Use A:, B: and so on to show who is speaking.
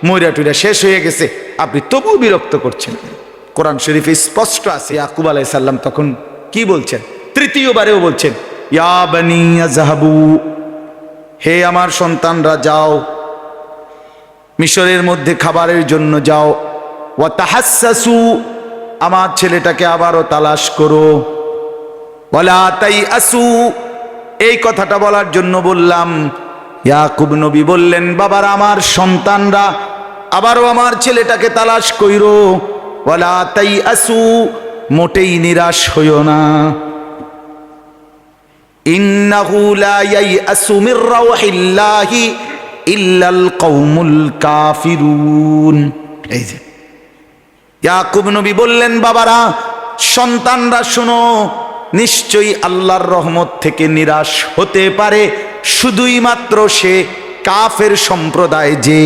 A: মইরা টুইরা শেষ হয়ে গেছে, আপনি তবুও বিরক্ত করছেন। কোরআন শরীফে স্পষ্ট আছে ইয়াকুব আলাইহিস সালাম তখন কি বলছেন, তৃতীয়বারেও বলছেন, ইয়া বানি ইয়াযহাবু, হে আমার সন্তানরা যাও, মিশরের মধ্যে খাবারের জন্য যাও, ওয়া তাহাসসাসু, আমার ছেলেটাকে আবারও তালাশ করো, ওয়ালা তাইআসু, এই কথাটা বলার জন্য বললাম। ইয়াকুব নবী বললেন, বাবার আমার সন্তানরা আবারও আমার ছেলেটাকে তালাশ কইরো, ওয়ালা তাইআসু, মোটেই নিরাশ হইও না। ইন্নাহু লা ইয়াইআসু মির রাউহিল্লাহি ইল্লাল কওমুল কাফিরুন। এই যে ইয়াকুব নবী বললেন, বাবারা সন্তানরা শোনো, নিশ্চয়ই আল্লাহর রহমত থেকে নিরাশ হতে পারে শুধুই মাত্র সে কাফের সম্প্রদায় যে